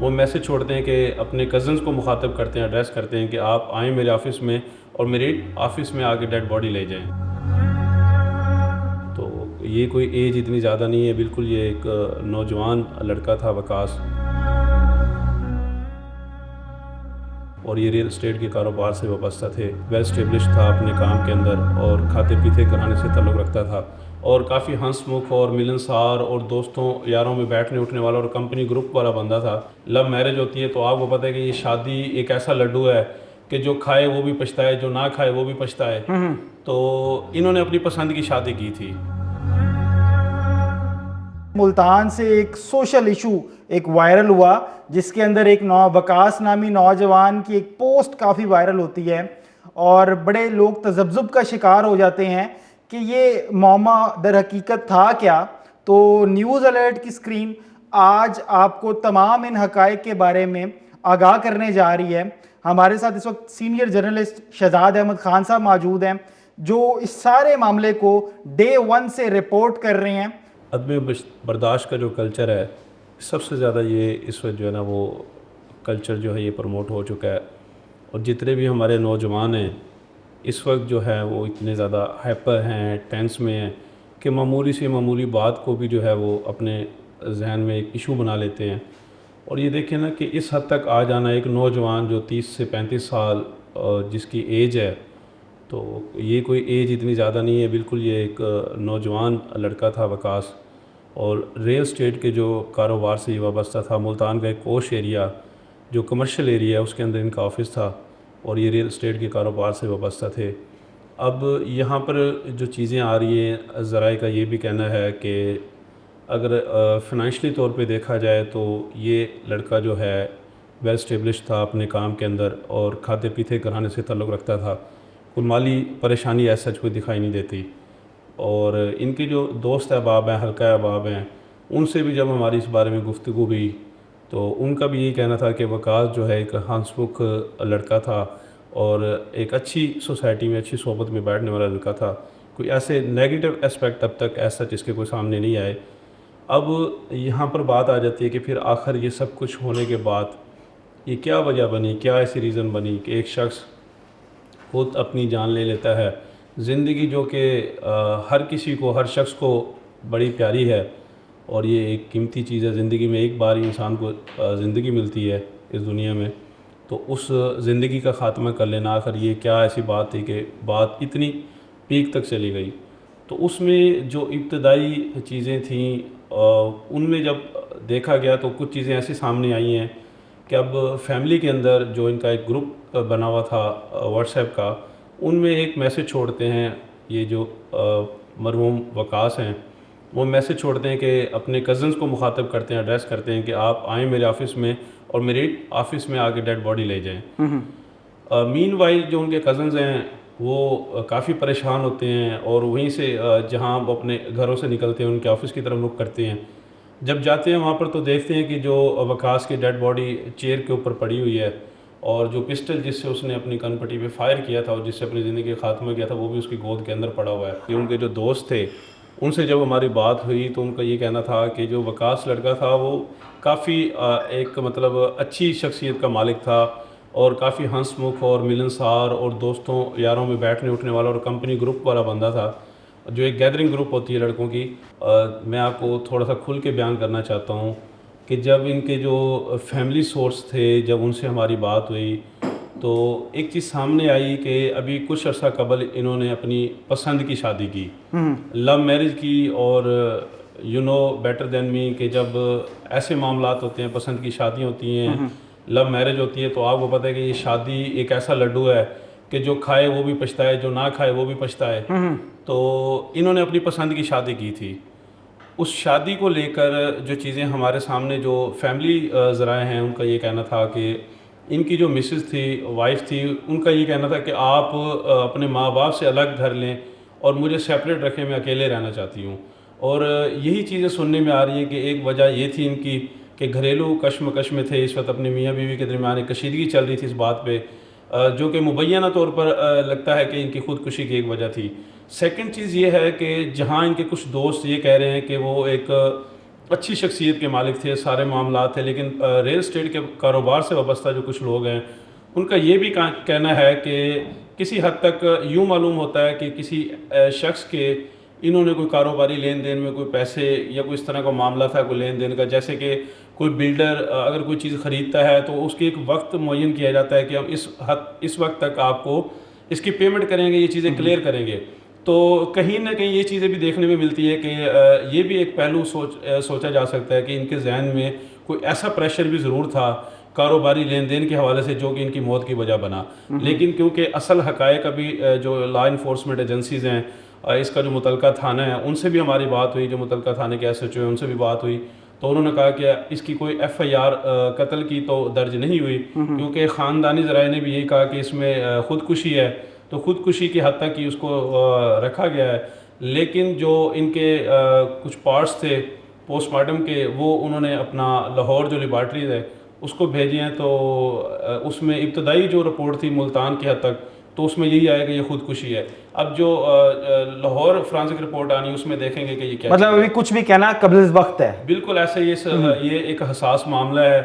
वो मैसेज छोड़ते हैं कि अपने कज़न्स को मुखातब करते हैं, एड्रेस करते हैं कि आप आएँ मेरे ऑफ़िस में और मेरे ऑफ़िस में आके डेड बॉडी ले जाएँ। तो ये कोई एज इतनी ज़्यादा नहीं है, बिल्कुल ये एक नौजवान लड़का था वकास, और ये रियल एस्टेट के कारोबार से वाबस्ता थे। वेल स्टेब्लिश था अपने काम के अंदर और खाते पीते कराने से ताल्लुक़ रखता था, और काफ़ी हंसमुख और मिलनसार और दोस्तों यारों में बैठने उठने वाला और कंपनी ग्रुप वाला बंदा था। लव मैरिज होती है तो आपको पता है कि ये शादी एक ऐसा लड्डू है कि जो खाए वो भी पछताए, जो ना खाए वो भी पछताए। तो इन्होंने अपनी पसंद की शादी की थी। मुल्तान से एक सोशल इशू एक वायरल हुआ, जिसके अंदर एक वकास नामी नौजवान की एक पोस्ट काफ़ी वायरल होती है और बड़े लोग तजब्जुब का शिकार हो जाते हैं कि ये मामा दर हकीकत था क्या। तो न्यूज़ अलर्ट की स्क्रीन आज आपको तमाम इन हकायक के बारे में आगाह करने जा रही है। हमारे साथ इस वक्त सीनियर जर्नलिस्ट शहजाद अहमद खान साहब मौजूद हैं, जो इस सारे मामले को डे 1 से रिपोर्ट कर रहे हैं। अदम बर्दाश्त का जो कल्चर है, सबसे ज़्यादा ये इस वक्त जो है ना वो कल्चर जो है ये प्रमोट हो चुका है, और जितने भी हमारे नौजवान हैं इस वक्त जो है वो इतने ज़्यादा हाइपर हैं, टेंस में हैं कि मामूली से मामूली बात को भी जो है वो अपने जहन में एक इशू बना लेते हैं। और ये देखें ना कि इस हद तक आ जाना, एक नौजवान जो 30 से 35 साल जिसकी एज है, तो ये कोई एज इतनी ज़्यादा नहीं है, बिल्कुल ये एक नौजवान लड़का था वकास, और रियल स्टेट के जो कारोबार से ये वाबस्ता था। मुल्तान का एक पोश एरिया जो कमर्शियल एरिया है उसके अंदर इनका ऑफ़िस था, और ये रियल स्टेट के कारोबार से वाबस्ता थे। अब यहाँ पर जो चीज़ें आ रही हैं, ज़राए का ये भी कहना है कि अगर फ़ाइनेंशियली तौर पे देखा जाए तो ये लड़का जो है वेल स्टेब्लिश था अपने काम के अंदर और खाते पीते कराने से ताल्लुक़ रखता था। कोई माली परेशानी ऐसा कोई दिखाई नहीं देती। और इनके जो दोस्त अहबाब हैं, हल्का अहबाब हैं, उनसे भी जब हमारी इस बारे में गुफ्तगू हुई तो उनका भी यही कहना था कि वकास जो है एक हंसमुख लड़का था और एक अच्छी सोसाइटी में अच्छी सोबत में बैठने वाला लड़का था। कोई ऐसे नेगेटिव एस्पेक्ट अब तक ऐसा जिसके कोई सामने नहीं आए। अब यहाँ पर बात आ जाती है कि फिर आखिर ये सब कुछ होने के बाद ये क्या वजह बनी, क्या ऐसी रीज़न बनी कि एक शख्स खुद अपनी जान ले लेता है। ज़िंदगी जो कि हर किसी को, हर शख्स को बड़ी प्यारी है, और ये एक कीमती चीज़ है। ज़िंदगी में एक बार ही इंसान को ज़िंदगी मिलती है इस दुनिया में, तो उस ज़िंदगी का ख़ात्मा कर लेना, आखिर ये क्या ऐसी बात थी कि बात इतनी पीक तक चली गई। तो उसमें जो इब्तदाई चीज़ें थीं उनमें जब देखा गया तो कुछ चीज़ें ऐसी सामने आई हैं कि अब फैमिली के अंदर जो इनका एक ग्रुप बना हुआ था व्हाट्सएप का, उनमें एक मैसेज छोड़ते हैं ये जो मरहूम वकास हैं, वो मैसेज छोड़ते हैं कि अपने कज़न्स को मुखातब करते हैं, एड्रेस करते हैं कि आप आएँ मेरे ऑफ़िस में और मेरे ऑफ़िस में आके डेड बॉडी ले जाएँ। मीनवाइल जो उनके कज़न्स हैं वो काफ़ी परेशान होते हैं, और वहीं से जहाँ वो अपने घरों से निकलते हैं उनके ऑफ़िस की तरफ रुख करते हैं। जब जाते हैं वहाँ पर तो देखते हैं कि जो वकास की डेड बॉडी चेयर के ऊपर पड़ी हुई है, और जो पिस्टल जिससे उसने अपनी कनपट्टी पे फायर किया था और जिससे अपनी ज़िंदगी का खात्मा किया था वो भी उसकी गोद के अंदर पड़ा हुआ है। ये उनके जो दोस्त थे उनसे जब हमारी बात हुई तो उनका ये कहना था कि जो वकास लड़का था वो काफ़ी एक मतलब अच्छी शख्सियत का मालिक था, और काफ़ी हंसमुख और मिलनसार और दोस्तों यारों में बैठने उठने वाला और कंपनी ग्रुप वाला बंदा था। जो एक गैदरिंग ग्रुप होती है लड़कों की, मैं आपको थोड़ा सा खुल के बयान करना चाहता हूँ कि जब इनके जो फैमिली सोर्स थे, जब उनसे हमारी बात हुई तो एक चीज़ सामने आई कि अभी कुछ अर्सा कबल इन्होंने अपनी पसंद की शादी की, लव मैरिज की। और you know better than me कि जब ऐसे मामलात होते हैं, पसंद की शादी होती हैं, लव मैरिज होती है, तो आपको पता है कि ये शादी एक ऐसा लड्डू है कि जो खाए वो भी पछताए, जो ना खाए वो भी पछताए। तो इन्होंने अपनी पसंद की शादी की थी। उस शादी को लेकर जो चीज़ें हमारे सामने, जो फैमिली ज़राए हैं, उनका ये कहना था कि इनकी जो मिसेस थी, वाइफ थी, उनका ये कहना था कि आप अपने माँ बाप से अलग घर लें और मुझे सेपरेट रखें, मैं अकेले रहना चाहती हूँ। और यही चीज़ें सुनने में आ रही है कि एक वजह ये थी इनकी कि घरेलू कश्मकश में थे इस वक्त, अपनी मियाँ बीवी के दरमियान एक कशीदगी चल रही थी इस बात पे, जो कि मुबैना तौर पर लगता है कि इनकी ख़ुदकुशी की एक वजह थी। सेकंड चीज़ ये है कि जहाँ इनके कुछ दोस्त ये कह रहे हैं कि वो एक अच्छी शख्सियत के मालिक थे, सारे मामला थे, लेकिन रियल इस्टेट के कारोबार से वाबस्ता जो कुछ लोग हैं उनका ये भी कहना है कि किसी हद तक यूँ मालूम होता है कि किसी शख्स के इन्होंने कोई कारोबारी लेन देन में कोई पैसे या कोई इस तरह का मामला था कोई लेन देन का, जैसे कि कोई बिल्डर अगर कोई चीज़ ख़रीदता है तो उसके एक वक्त मुअय्यन किया जाता है कि हम इस वक्त तक आपको इसकी पेमेंट करेंगे, ये चीज़ें क्लियर करेंगे। तो कहीं ना कहीं ये चीज़ें भी देखने में मिलती है कि ये भी एक पहलू सोचा जा सकता है कि इनके जहन में कोई ऐसा प्रेशर भी ज़रूर था कारोबारी लेन देन के हवाले से जो कि इनकी मौत की वजह बना। लेकिन क्योंकि असल हक़ाइक़ अभी जो लॉ इन्फोर्समेंट एजेंसीज़ हैं, इसका जो मुतलका थाना है उनसे भी हमारी बात हुई, जो मुतलका थाने के SHO हैं उनसे भी बात हुई, तो उन्होंने कहा कि इसकी कोई FIR कत्ल की तो दर्ज नहीं हुई, क्योंकि ख़ानदानी ज़राए ने भी यही कहा कि इसमें ख़ुदकुशी है, तो ख़ुदकुशी की हद तक ही उसको रखा गया है। लेकिन जो इनके कुछ पार्ट्स थे पोस्टमार्टम के, वो उन्होंने अपना लाहौर जो लेबॉर्ट्रीज़ है उसको भेजे हैं, तो उसमें इब्तदाई जो रिपोर्ट थी मुल्तान की हद तक, तो उसमें यही आया कि ये खुदकुशी है। अब जो लाहौर फ्रांसिक रिपोर्ट आनी उसमें देखेंगे कि ये क्या, मतलब अभी कुछ भी कहना कब्ल वक्त है। बिल्कुल ऐसे ये एक हसास मामला है